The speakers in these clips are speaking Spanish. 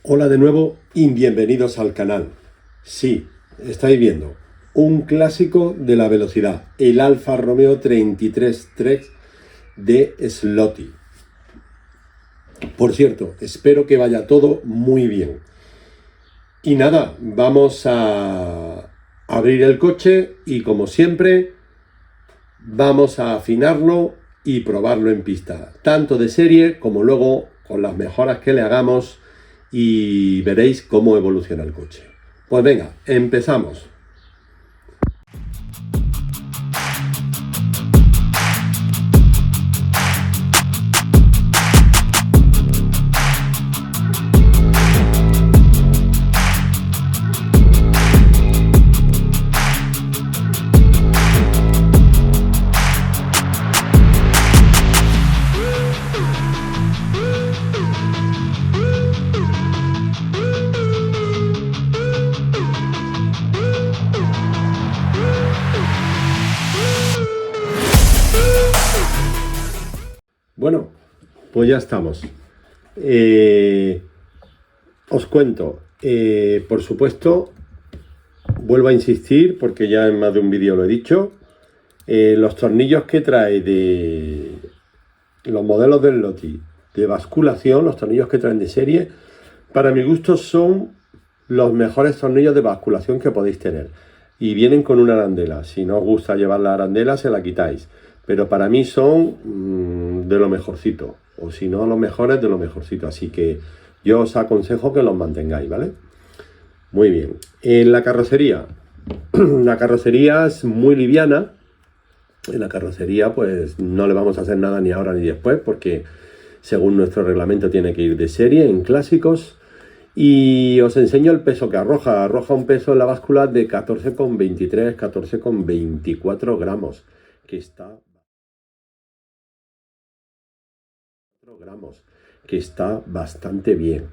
Hola de nuevo y bienvenidos al canal. Sí, estáis viendo un clásico de la velocidad, el Alfa Romeo 33 Trek de Slotty. Por cierto, espero que vaya todo muy bien. Y nada, vamos a abrir el coche y como siempre vamos a afinarlo y probarlo en pista, tanto de serie como luego con las mejoras que le hagamos, y veréis cómo evoluciona el coche. Pues venga, empezamos. Bueno, pues ya estamos. Os cuento, por supuesto, vuelvo a insistir porque ya en más de un vídeo lo he dicho, los tornillos que trae de los modelos del Slotty de basculación, los tornillos que traen de serie, para mi gusto son los mejores tornillos de basculación que podéis tener. Y vienen con una arandela. Si no os gusta llevar la arandela, se la quitáis. Pero para mí son de lo mejorcito. O si no, los mejores de lo mejorcito. Así que yo os aconsejo que los mantengáis, ¿vale? Muy bien. En la carrocería. La carrocería es muy liviana. En la carrocería pues no le vamos a hacer nada ni ahora ni después, porque según nuestro reglamento tiene que ir de serie en clásicos. Y os enseño el peso que arroja. Arroja un peso en la báscula de 14,23, 14,24 gramos, que está bastante bien.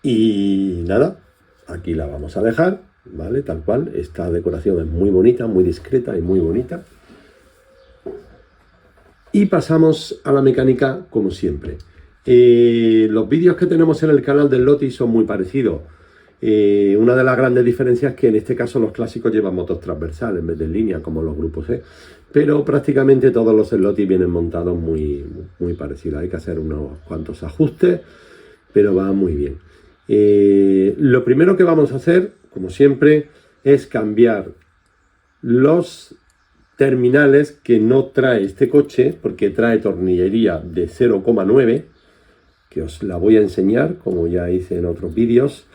Y nada, aquí la vamos a dejar, ¿vale? Tal cual. Esta decoración es muy bonita, muy discreta y muy bonita. Y pasamos a la mecánica como siempre. Los vídeos que tenemos en el canal del Slotty son muy parecidos. Una de las grandes diferencias es que en este caso los clásicos llevan motos transversales en vez de en línea como los grupos E, pero prácticamente todos los Slotty vienen montados muy parecidos. Hay que hacer unos cuantos ajustes, pero va muy bien. Lo primero que vamos a hacer, como siempre, es cambiar los terminales que no trae este coche, porque trae tornillería de 0,9, que os la voy a enseñar como ya hice en otros vídeos,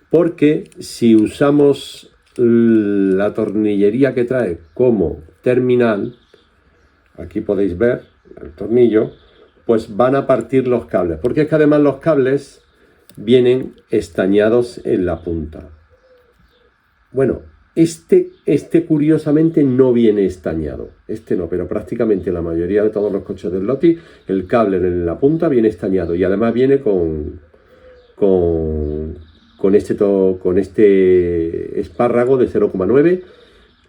porque si usamos la tornillería que trae como terminal, aquí podéis ver el tornillo, pues van a partir los cables, porque es que además los cables vienen estañados en la punta. Bueno, este curiosamente no viene estañado, este no, pero prácticamente la mayoría de todos los coches del Slotty, el cable en la punta viene estañado y además viene con este espárrago de 0,9,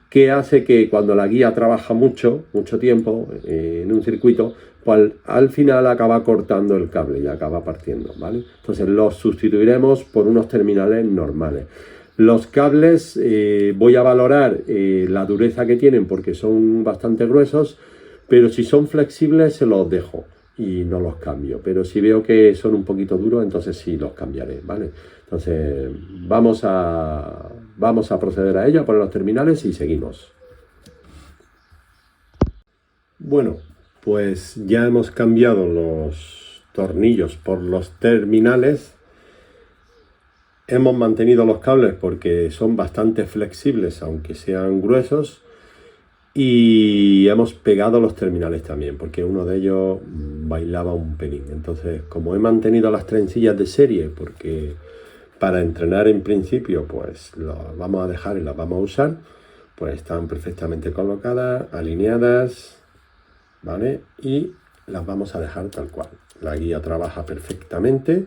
que hace que cuando la guía trabaja mucho tiempo en un circuito, pues al final acaba cortando el cable y acaba partiendo, ¿vale? Entonces los sustituiremos por unos terminales normales. Los cables voy a valorar la dureza que tienen porque son bastante gruesos, pero si son flexibles se los dejo y no los cambio. Pero si veo que son un poquito duros, entonces sí los cambiaré, ¿vale? Entonces vamos a proceder a ello, a poner los terminales y seguimos. Bueno, pues ya hemos cambiado los tornillos por los terminales. Hemos mantenido los cables porque son bastante flexibles, aunque sean gruesos. Y hemos pegado los terminales también, porque uno de ellos bailaba un pelín. Entonces, como he mantenido las trencillas de serie, porque para entrenar en principio, pues las vamos a dejar y las vamos a usar, pues están perfectamente colocadas, alineadas, ¿vale? Y las vamos a dejar tal cual. La guía trabaja perfectamente,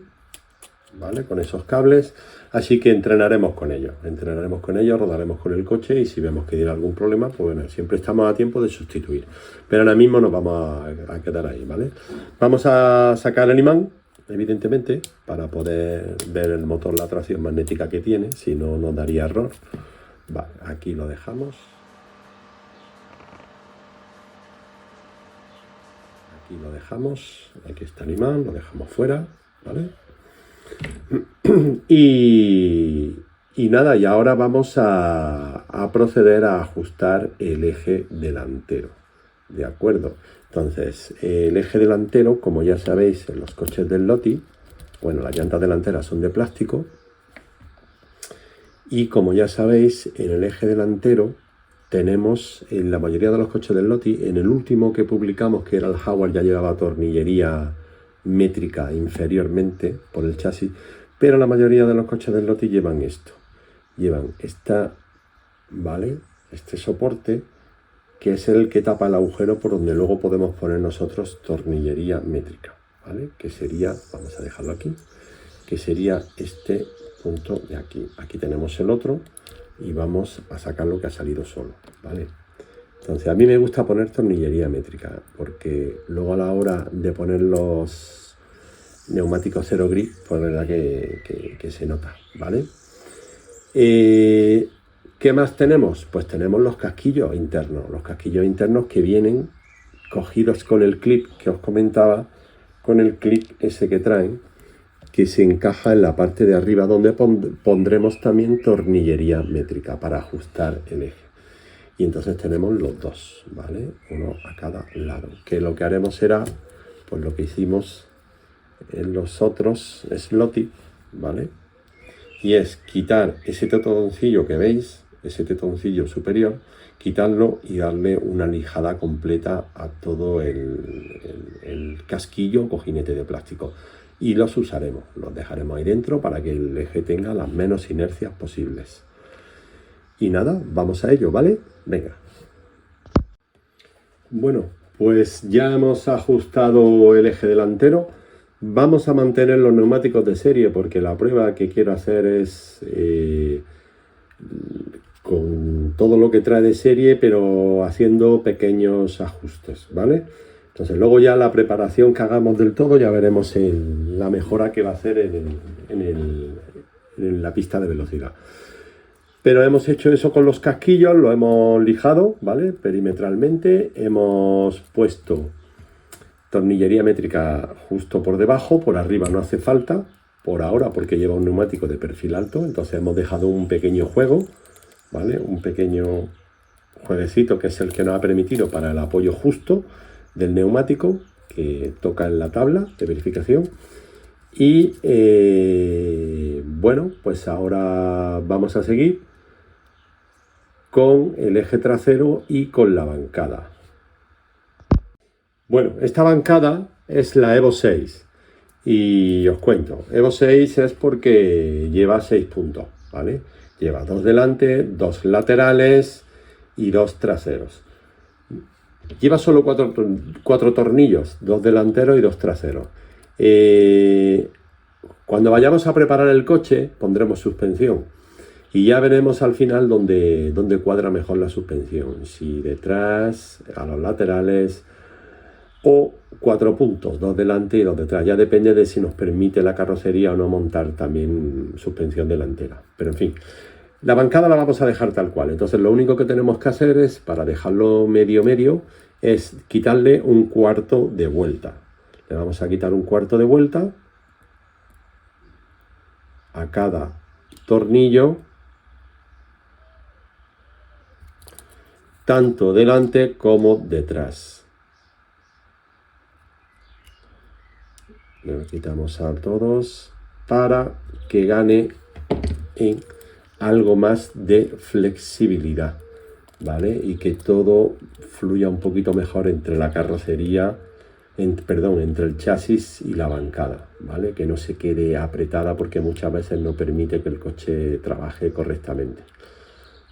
¿vale? Con esos cables, así que entrenaremos con ellos, rodaremos con el coche y si vemos que tiene algún problema, pues bueno, siempre estamos a tiempo de sustituir. Pero ahora mismo nos vamos a quedar ahí, ¿vale? Vamos a sacar el imán evidentemente, para poder ver el motor, la tracción magnética que tiene, si no nos daría error. Vale, aquí lo dejamos. Aquí lo dejamos, aquí está el imán, lo dejamos fuera, ¿vale? Y nada, y ahora vamos a proceder a ajustar el eje delantero, ¿de acuerdo? Entonces, el eje delantero, como ya sabéis, en los coches del Lotti, bueno, las llantas delanteras son de plástico, y como ya sabéis, en el eje delantero tenemos, en la mayoría de los coches del Lotti, en el último que publicamos, que era el Jaguar, ya llevaba tornillería métrica inferiormente por el chasis, pero la mayoría de los coches del Lotti llevan esto. Llevan esta, ¿vale? Este soporte, que es el que tapa el agujero por donde luego podemos poner nosotros tornillería métrica, ¿vale? Que sería, vamos a dejarlo aquí, que sería este punto de aquí. Aquí tenemos el otro y vamos a sacar lo que ha salido solo, ¿vale? Entonces a mí me gusta poner tornillería métrica porque luego a la hora de poner los neumáticos cero grip, pues la verdad que se nota, ¿vale? ¿Qué más tenemos? Pues tenemos los casquillos internos que vienen cogidos con el clip que os comentaba, con el clip ese que traen, que se encaja en la parte de arriba donde pondremos también tornillería métrica para ajustar el eje. Y entonces tenemos los dos, ¿vale? Uno a cada lado, que lo que haremos será pues lo que hicimos en los otros Slotty, ¿vale? Y es quitar ese tetoncillo que veis, ese tetoncillo superior, quitarlo y darle una lijada completa a todo el casquillo o cojinete de plástico. Y los usaremos, los dejaremos ahí dentro para que el eje tenga las menos inercias posibles. Y nada, vamos a ello, ¿vale? Venga. Bueno, pues ya hemos ajustado el eje delantero. Vamos a mantener los neumáticos de serie porque la prueba que quiero hacer es con todo lo que trae de serie, pero haciendo pequeños ajustes, ¿vale? Entonces luego ya la preparación que hagamos del todo ya veremos la mejora que va a hacer en la pista de velocidad. Pero hemos hecho eso con los casquillos, lo hemos lijado, ¿vale? Perimetralmente, hemos puesto tornillería métrica justo por debajo, por arriba no hace falta, por ahora porque lleva un neumático de perfil alto, entonces hemos dejado un pequeño juego, ¿vale? Un pequeño jueguecito que es el que nos ha permitido para el apoyo justo del neumático que toca en la tabla de verificación. Y bueno, pues ahora vamos a seguir con el eje trasero y con la bancada. Bueno, esta bancada es la Evo 6 y os cuento, Evo 6 es porque lleva 6 puntos, ¿vale? Lleva 2 delante, 2 laterales y 2 traseros. Lleva solo 4 tornillos, 2 delanteros y 2 traseros. Cuando vayamos a preparar el coche pondremos suspensión y ya veremos al final dónde cuadra mejor la suspensión, si detrás, a los laterales o 4 puntos, 2 delante y 2 detrás. Ya depende de si nos permite la carrocería o no montar también suspensión delantera. Pero en fin, la bancada la vamos a dejar tal cual. Entonces lo único que tenemos que hacer es, para dejarlo medio, es quitarle un cuarto de vuelta. Le vamos a quitar un cuarto de vuelta a cada tornillo, tanto delante como detrás. Le quitamos a todos para que gane en algo más de flexibilidad, ¿vale? Y que todo fluya un poquito mejor entre la carrocería, entre el chasis y la bancada, ¿vale? Que no se quede apretada porque muchas veces no permite que el coche trabaje correctamente,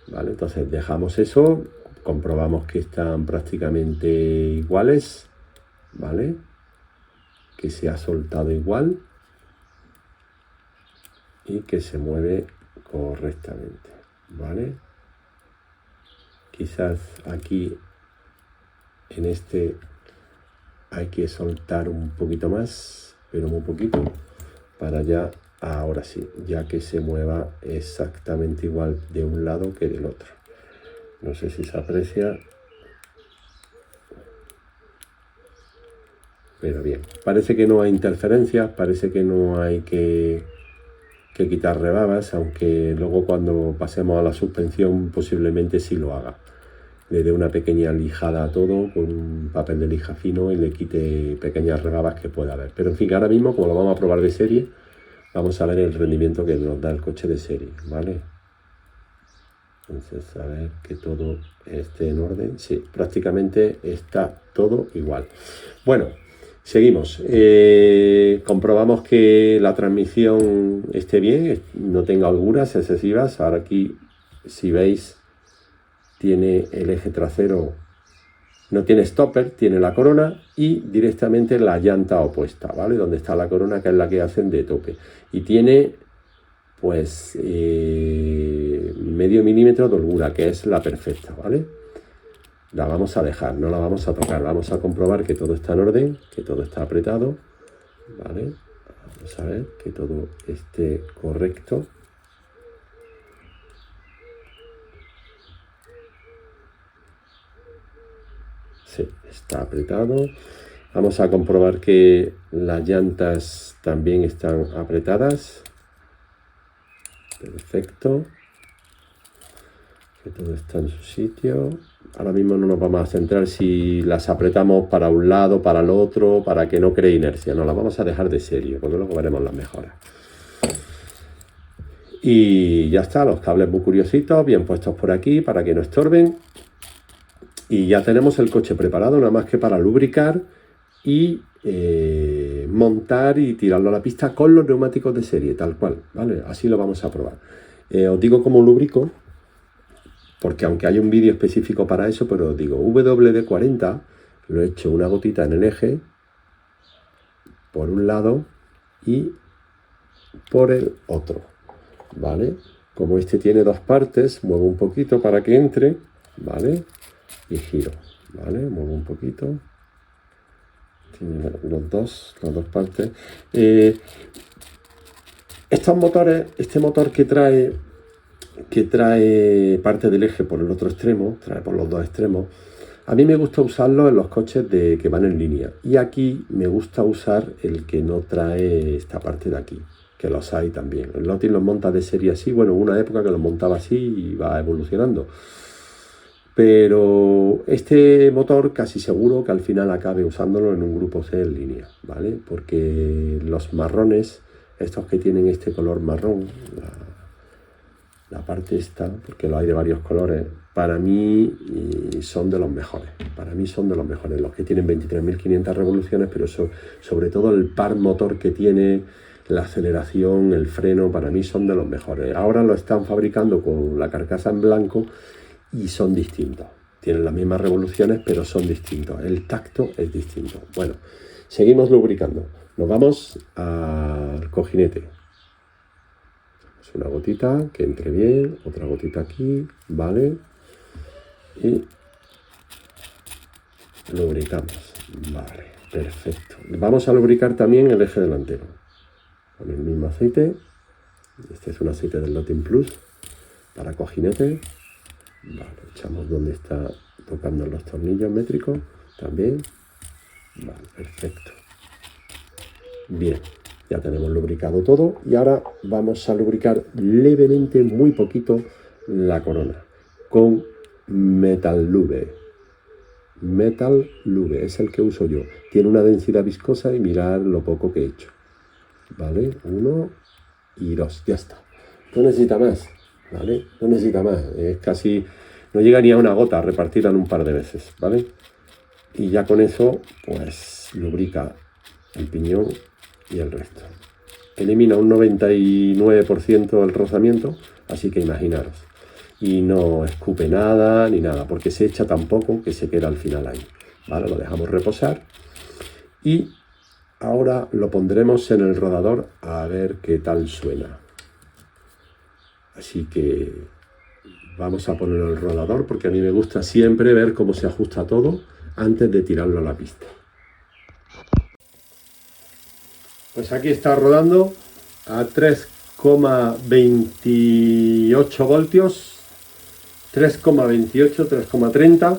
¿vale? Entonces dejamos eso, comprobamos que están prácticamente iguales, ¿vale? Que se ha soltado igual y que se mueve correctamente, ¿vale? Quizás aquí en este hay que soltar un poquito más, pero muy poquito, para ya, ahora sí, ya que se mueva exactamente igual de un lado que del otro. No sé si se aprecia, pero bien. Parece que no hay interferencias, parece que no hay que quitar rebabas, aunque luego cuando pasemos a la suspensión posiblemente sí lo haga. Le dé una pequeña lijada a todo con un papel de lija fino y le quite pequeñas rebabas que pueda haber. Pero en fin, ahora mismo, como lo vamos a probar de serie, vamos a ver el rendimiento que nos da el coche de serie, ¿vale? Entonces, a ver que todo esté en orden. Sí, prácticamente está todo igual. Bueno, seguimos. Comprobamos que la transmisión esté bien, no tenga holguras excesivas. Ahora aquí, si veis, tiene el eje trasero, no tiene stopper, tiene la corona y directamente la llanta opuesta, ¿vale? Donde está la corona, que es la que hacen de tope. Y tiene, pues, medio milímetro de holgura, que es la perfecta, ¿vale? La vamos a dejar, no la vamos a tocar. Vamos a comprobar que todo está en orden, que todo está apretado, ¿vale? Vamos a ver que todo esté correcto. Sí, está apretado. Vamos a comprobar que las llantas también están apretadas. Perfecto. Que todo está en su sitio. Ahora mismo no nos vamos a centrar si las apretamos para un lado, para el otro, para que no cree inercia. No, las vamos a dejar de serie, porque luego veremos las mejoras. Y ya está, los cables muy curiositos, bien puestos por aquí para que no estorben. Y ya tenemos el coche preparado, nada más que para lubricar y montar y tirarlo a la pista con los neumáticos de serie, tal cual, ¿vale? Así lo vamos a probar. Os digo cómo lubrico, porque aunque hay un vídeo específico para eso, pero os digo, WD-40, lo he hecho una gotita en el eje, por un lado y por el otro, ¿vale? Como este tiene dos partes, muevo un poquito para que entre, ¿vale? Y giro, ¿vale? Muevo un poquito. Tiene las dos partes. Estos motores, este motor que trae parte del eje por el otro extremo, trae por los dos extremos, a mí me gusta usarlo en los coches que van en línea. Y aquí me gusta usar el que no trae esta parte de aquí, que los hay también. El Lotus los monta de serie así, bueno, hubo una época que los montaba así y va evolucionando. Pero este motor casi seguro que al final acabe usándolo en un grupo C en línea, ¿vale? Porque los marrones, estos que tienen este color marrón, la parte esta, porque lo hay de varios colores, para mí son de los mejores. Para mí son de los mejores, los que tienen 23.500 revoluciones, pero sobre todo el par motor que tiene, la aceleración, el freno, para mí son de los mejores. Ahora lo están fabricando con la carcasa en blanco y son distintos. Tienen las mismas revoluciones, pero son distintos. El tacto es distinto. Bueno, seguimos lubricando. Nos vamos al cojinete. Es una gotita que entre bien, otra gotita aquí, ¿vale? Y lubricamos. Vale, perfecto. Vamos a lubricar también el eje delantero con el mismo aceite. Este es un aceite del Lotus Plus para cojinete. Vale, echamos donde está tocando los tornillos métricos también. Vale, perfecto. Bien, ya tenemos lubricado todo y ahora vamos a lubricar levemente, muy poquito, la corona con Metal Lube. Metal Lube es el que uso yo. Tiene una densidad viscosa y mirad lo poco que he hecho. Vale, 1 y 2, ya está. No necesita más. ¿Vale? No necesita más, es casi, no llega ni a una gota, repartirla en un par de veces, ¿vale? Y ya con eso, pues, lubrica el piñón y el resto. Elimina un 99% del rozamiento, así que imaginaros. Y no escupe nada, ni nada, porque se echa tan poco que se queda al final ahí, ¿vale? Lo dejamos reposar y ahora lo pondremos en el rodador a ver qué tal suena. Así que vamos a poner el rodador porque a mí me gusta siempre ver cómo se ajusta todo antes de tirarlo a la pista. Pues aquí está rodando a 3,28 voltios, 3,28, 3,30,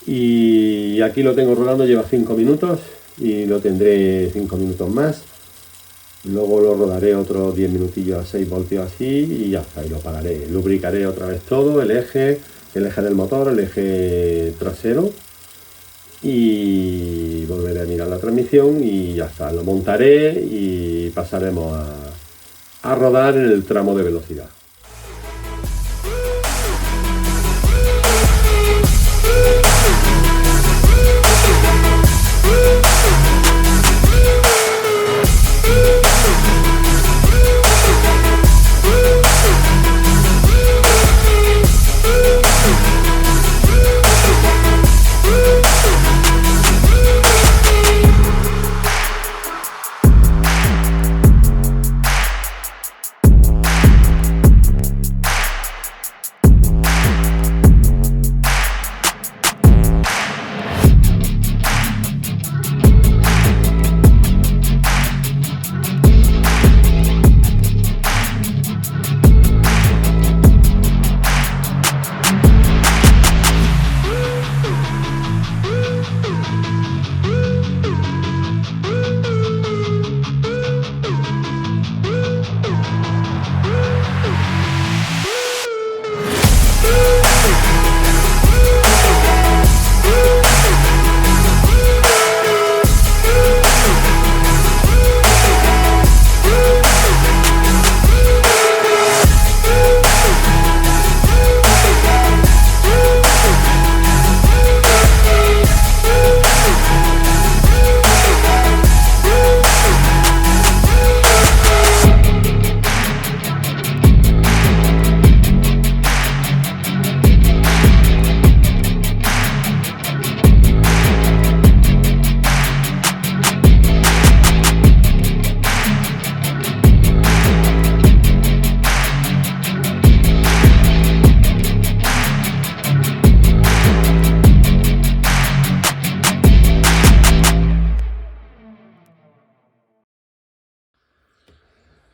y aquí lo tengo rodando, lleva 5 minutos y lo tendré 5 minutos más. Luego lo rodaré otros 10 minutillos a 6 voltios así y ya está, y lo pararé. Lubricaré otra vez todo, el eje del motor, el eje trasero, y volveré a mirar la transmisión y ya está. Lo montaré y pasaremos a rodar en el tramo de velocidad.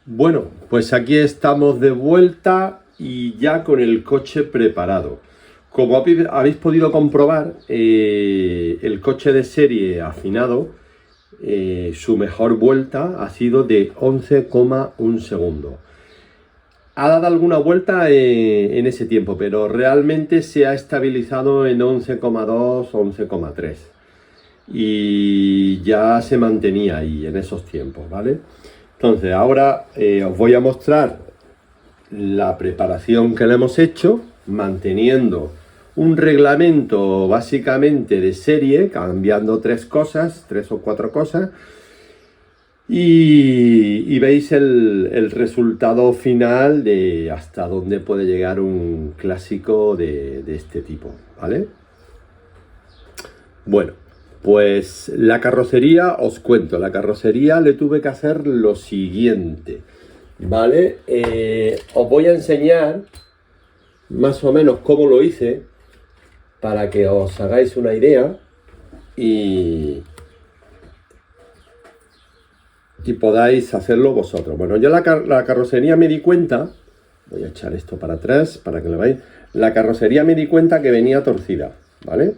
Bueno, pues aquí estamos de vuelta y ya con el coche preparado. Como habéis podido comprobar, el coche de serie afinado, su mejor vuelta ha sido de 11,1 segundos. Ha dado alguna vuelta en ese tiempo, pero realmente se ha estabilizado en 11,2, 11,3. Y ya se mantenía ahí en esos tiempos, ¿vale? Entonces ahora os voy a mostrar la preparación que le hemos hecho, manteniendo un reglamento básicamente de serie, cambiando 3 o 4 cosas, y veis el resultado final de hasta dónde puede llegar un clásico de este tipo, ¿vale? Bueno, pues la carrocería, os cuento, la carrocería le tuve que hacer lo siguiente, ¿vale? Os voy a enseñar más o menos cómo lo hice para que os hagáis una idea y podáis hacerlo vosotros. Bueno, yo la carrocería me di cuenta, voy a echar esto para atrás para que lo veáis, la carrocería me di cuenta que venía torcida, ¿vale?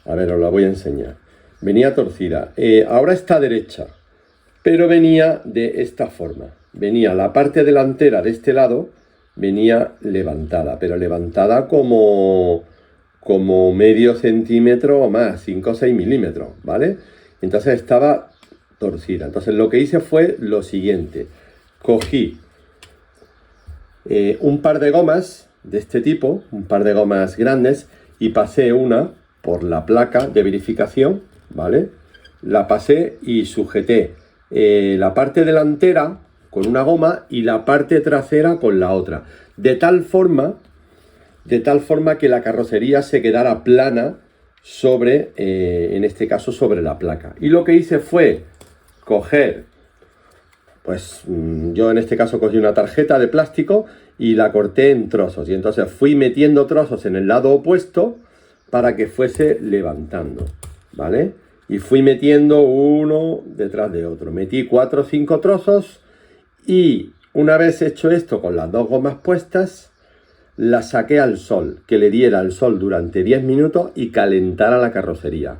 A ver, os la voy a enseñar. Venía torcida, ahora está derecha, pero venía de esta forma. Venía la parte delantera de este lado, venía levantada, pero levantada como medio centímetro o más, 5 o 6 milímetros, ¿vale? Entonces estaba torcida. Entonces lo que hice fue lo siguiente. Cogí un par de gomas de este tipo, un par de gomas grandes, y pasé una por la placa de verificación, ¿vale? La pasé y sujeté la parte delantera con una goma y la parte trasera con la otra, de tal forma que la carrocería se quedara plana sobre, en este caso, sobre la placa. Y lo que hice fue coger, pues yo en este caso cogí una tarjeta de plástico y la corté en trozos, y entonces fui metiendo trozos en el lado opuesto para que fuese levantando, ¿vale? y fui metiendo uno detrás de otro. Metí 4 o 5 trozos y una vez hecho esto con las 2 gomas puestas, la saqué al sol, que le diera al sol durante 10 minutos y calentara la carrocería.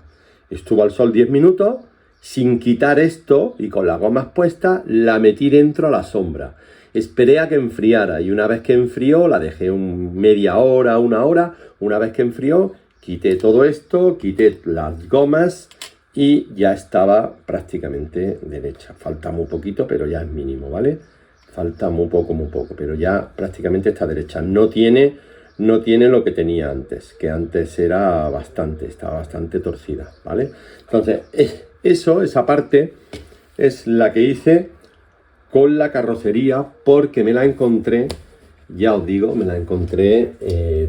Estuvo al sol 10 minutos, sin quitar esto y con las gomas puestas, la metí dentro a la sombra. Esperé a que enfriara y una vez que enfrió, la dejé media hora, una hora. Una vez que enfrió, quité todo esto, quité las gomas y ya estaba prácticamente derecha. Falta muy poquito, pero ya es mínimo, ¿vale? Falta muy poco, pero ya prácticamente está derecha. No tiene lo que tenía antes, que antes estaba bastante torcida, ¿vale? Entonces, esa parte es la que hice con la carrocería porque me la encontré, ya os digo, me la encontré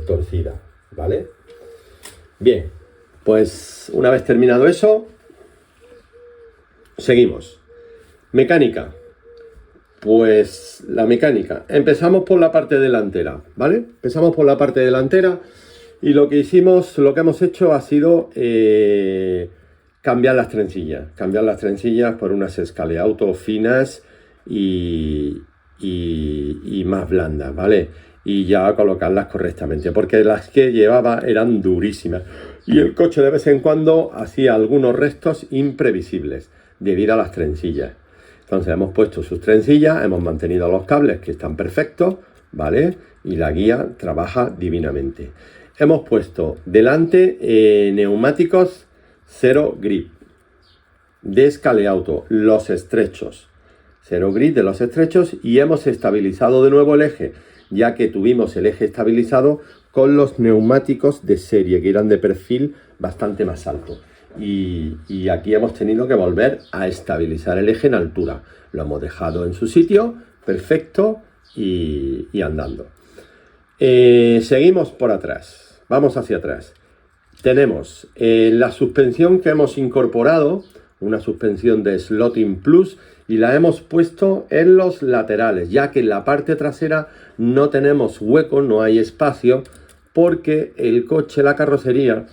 torcida, ¿vale? Bien, pues una vez terminado eso, seguimos. Mecánica. Pues la mecánica. Empezamos por la parte delantera, ¿vale? Empezamos por la parte delantera y lo que hemos hecho ha sido cambiar las trencillas por unas Scaleauto finas y más blandas, ¿vale? Y ya colocarlas correctamente, porque las que llevaba eran durísimas y el coche de vez en cuando hacía algunos restos imprevisibles debido a las trencillas. Entonces hemos puesto sus trencillas, hemos mantenido los cables que están perfectos, ¿vale? Y la guía trabaja divinamente. Hemos puesto delante neumáticos cero grip de Scaleauto, los estrechos. Cero grip de los estrechos y hemos estabilizado de nuevo el eje, ya que tuvimos el eje estabilizado con los neumáticos de serie, que eran de perfil bastante más alto. Y aquí hemos tenido que volver a estabilizar el eje en altura. Lo hemos dejado en su sitio, perfecto, y andando. Seguimos por atrás, vamos hacia atrás. Tenemos la suspensión que hemos incorporado, una suspensión de Slotting Plus, y la hemos puesto en los laterales, ya que en la parte trasera no tenemos hueco, no hay espacio, porque el coche, la carrocería,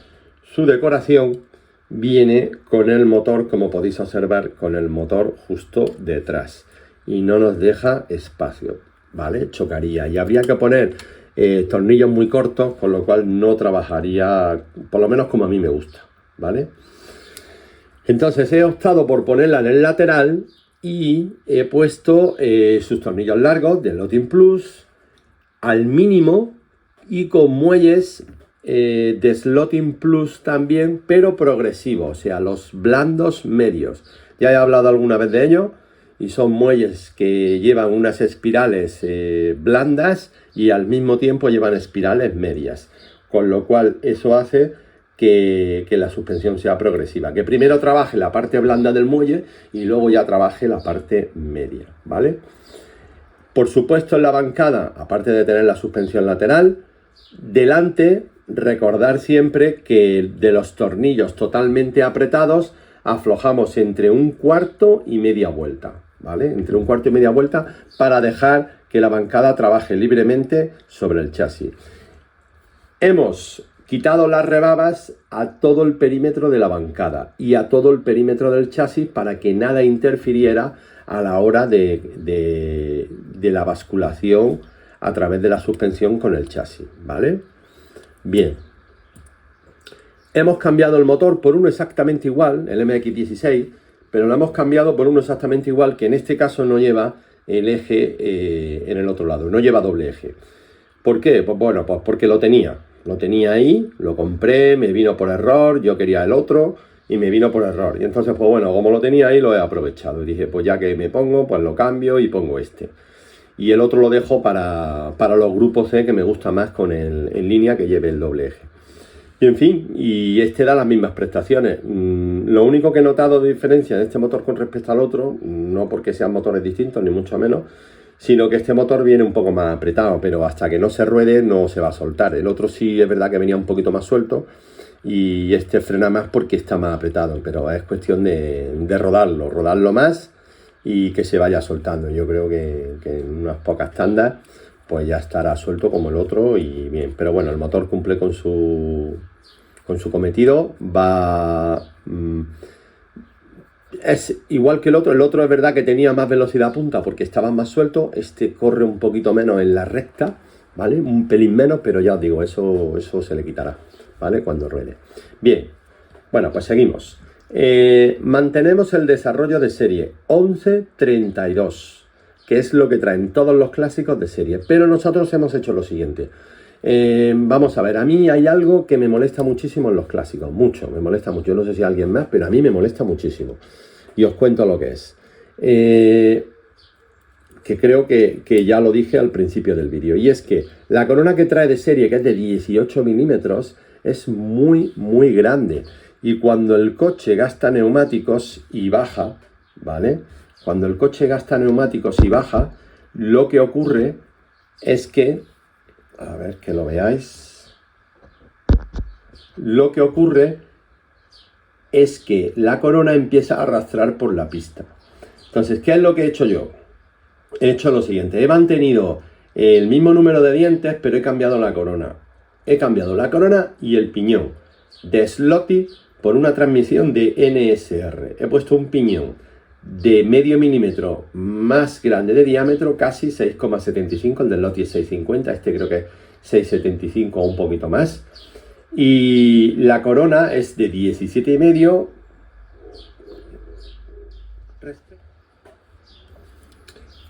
su decoración viene con el motor, como podéis observar, con el motor justo detrás y no nos deja espacio, ¿vale? Chocaría y habría que poner tornillos muy cortos, con lo cual no trabajaría, por lo menos como a mí me gusta, ¿vale? Entonces he optado por ponerla en el lateral y he puesto sus tornillos largos de Slotting Plus al mínimo y con muelles de Slotting Plus también, pero progresivo, o sea, los blandos medios. Ya he hablado alguna vez de ello y son muelles que llevan unas espirales blandas y al mismo tiempo llevan espirales medias, con lo cual eso hace que la suspensión sea progresiva, que primero trabaje la parte blanda del muelle y luego ya trabaje la parte media, ¿vale? Por supuesto, en la bancada, aparte de tener la suspensión lateral, delante, recordar siempre que de los tornillos totalmente apretados aflojamos entre 1/4 y media vuelta, ¿vale? Entre 1/4 y media vuelta para dejar que la bancada trabaje libremente sobre el chasis. Hemos quitado las rebabas a todo el perímetro de la bancada y a todo el perímetro del chasis para que nada interfiriera a la hora de la basculación a través de la suspensión con el chasis, ¿vale? Bien, hemos cambiado el motor por uno exactamente igual, el MX-16, pero lo hemos cambiado por uno exactamente igual, que en este caso no lleva el eje en el otro lado, no lleva doble eje. ¿Por qué? Pues bueno, pues porque lo tenía ahí, lo compré, me vino por error, yo quería el otro y me vino por error. Y entonces, pues bueno, como lo tenía ahí, lo he aprovechado. Y dije, pues ya que me pongo, pues lo cambio y pongo este. Y el otro lo dejo para los grupos C, que me gusta más con en línea que lleve el doble eje. Y en fin, y este da las mismas prestaciones. Lo único que he notado de diferencia de este motor con respecto al otro, no porque sean motores distintos, ni mucho menos, sino que este motor viene un poco más apretado, pero hasta que no se ruede no se va a soltar. El otro sí es verdad que venía un poquito más suelto y este frena más porque está más apretado, pero es cuestión de rodarlo más y que se vaya soltando. Yo creo que en unas pocas tandas pues ya estará suelto como el otro y bien. Pero bueno, el motor cumple con su cometido, va Es igual que el otro es verdad que tenía más velocidad punta porque estaba más suelto, este corre un poquito menos en la recta, ¿vale? Un pelín menos, pero ya os digo, eso se le quitará, ¿vale? Cuando ruede. Bien, bueno, pues seguimos. Mantenemos el desarrollo de serie 1132, que es lo que traen todos los clásicos de serie, pero nosotros hemos hecho lo siguiente. Vamos a ver, a mí hay algo que me molesta muchísimo en los clásicos, me molesta mucho, yo no sé si a alguien más, pero a mí me molesta muchísimo. Y os cuento lo que es. Que creo que ya lo dije al principio del vídeo, y es que la corona que trae de serie, que es de 18 milímetros, es muy, muy grande. Y cuando el coche gasta neumáticos y baja, ¿vale? Cuando el coche gasta neumáticos y baja, lo que ocurre es que, a ver que lo veáis, lo que ocurre es que la corona empieza a arrastrar por la pista. Entonces, ¿qué es lo que he hecho yo? He hecho lo siguiente, he mantenido el mismo número de dientes, pero he cambiado la corona. He cambiado la corona y el piñón de Slotty por una transmisión de NSR. He puesto un piñón de medio milímetro más grande de diámetro, casi 6,75, el del Lotti es 6,50, este creo que es 6,75 o un poquito más. Y la corona es de 17,5.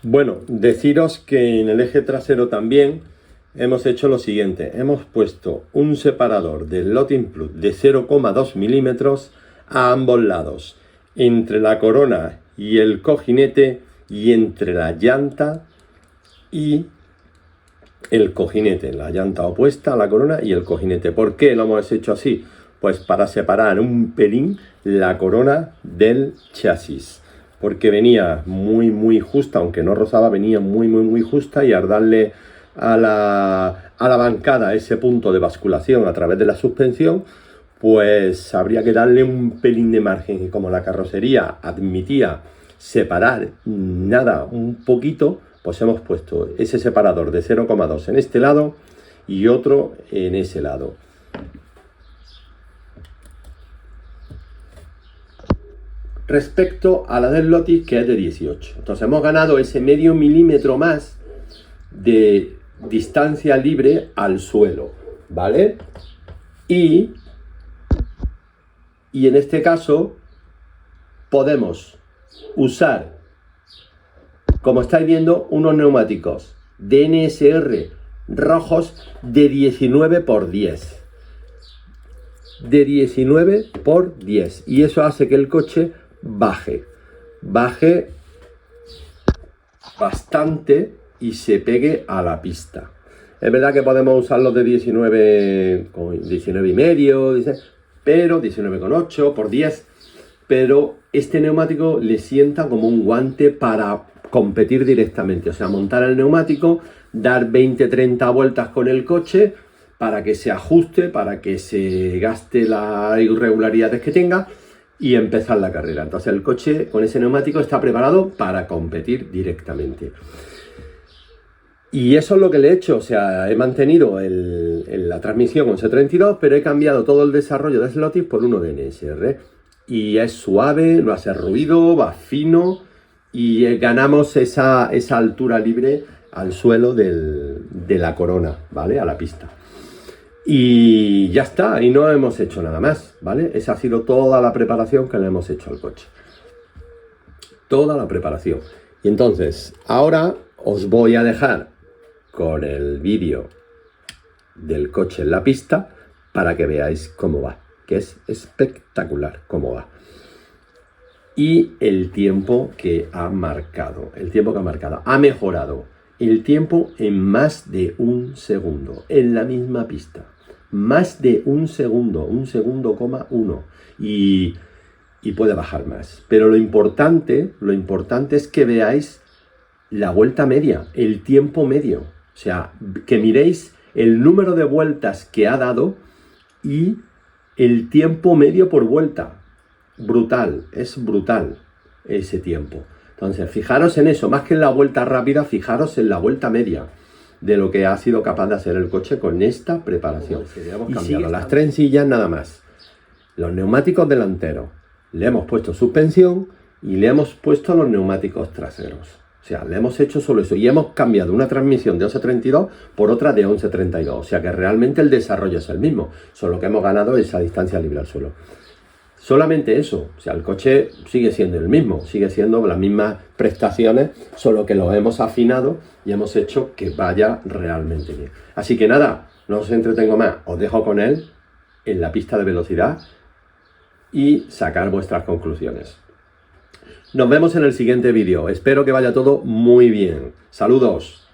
Bueno, deciros que en el eje trasero también hemos hecho lo siguiente. Hemos puesto un separador del Lotin Plus de 0,2 milímetros a ambos lados, entre la corona y el cojinete, y entre la llanta y el cojinete, la llanta opuesta a la corona y el cojinete. ¿Por qué lo hemos hecho así? Pues para separar un pelín la corona del chasis, porque venía muy muy justa, aunque no rozaba, venía muy justa, y al darle a la bancada ese punto de basculación a través de la suspensión, pues habría que darle un pelín de margen, y como la carrocería admitía separar nada, un poquito, pues hemos puesto ese separador de 0,2 en este lado y otro en ese lado. Respecto a la del Lotus, que es de 18. Entonces hemos ganado ese medio milímetro más de distancia libre al suelo, ¿vale? Y en este caso podemos usar, como estáis viendo, unos neumáticos de NSR rojos de 19 por 10. De 19 por 10. Y eso hace que el coche baje bastante y se pegue a la pista. Es verdad que podemos usar los de 19 y medio, pero 19,8 por 10, pero este neumático le sienta como un guante para competir directamente, o sea, montar el neumático, dar 20-30 vueltas con el coche para que se ajuste, para que se gaste las irregularidades que tenga y empezar la carrera. Entonces el coche con ese neumático está preparado para competir directamente. Y eso es lo que le he hecho, o sea, he mantenido la transmisión 1132, pero he cambiado todo el desarrollo de Slotty por uno de NSR. Y es suave, no hace ruido, va fino, y ganamos esa altura libre al suelo de la corona, ¿vale? A la pista. Y ya está, y no hemos hecho nada más, ¿vale? Esa ha sido toda la preparación que le hemos hecho al coche. Toda la preparación. Y entonces, ahora os voy a dejar con el vídeo del coche en la pista para que veáis cómo va, que es espectacular cómo va. Y el tiempo que ha marcado, ha mejorado el tiempo en más de un segundo, en la misma pista. Más de un segundo, 1,1 y puede bajar más. Pero lo importante es que veáis la vuelta media, el tiempo medio. O sea, que miréis el número de vueltas que ha dado y el tiempo medio por vuelta. Brutal, es brutal ese tiempo. Entonces, fijaros en eso, más que en la vuelta rápida, fijaros en la vuelta media de lo que ha sido capaz de hacer el coche con esta preparación. Y hemos cambiado las trencillas nada más, los neumáticos delanteros, le hemos puesto suspensión y le hemos puesto los neumáticos traseros. O sea, le hemos hecho solo eso y hemos cambiado una transmisión de 1132 por otra de 1132. O sea que realmente el desarrollo es el mismo, solo que hemos ganado esa distancia libre al suelo. Solamente eso, o sea, el coche sigue siendo el mismo, sigue siendo las mismas prestaciones, solo que lo hemos afinado y hemos hecho que vaya realmente bien. Así que nada, no os entretengo más, os dejo con él en la pista de velocidad y sacar vuestras conclusiones. Nos vemos en el siguiente vídeo. Espero que vaya todo muy bien. Saludos.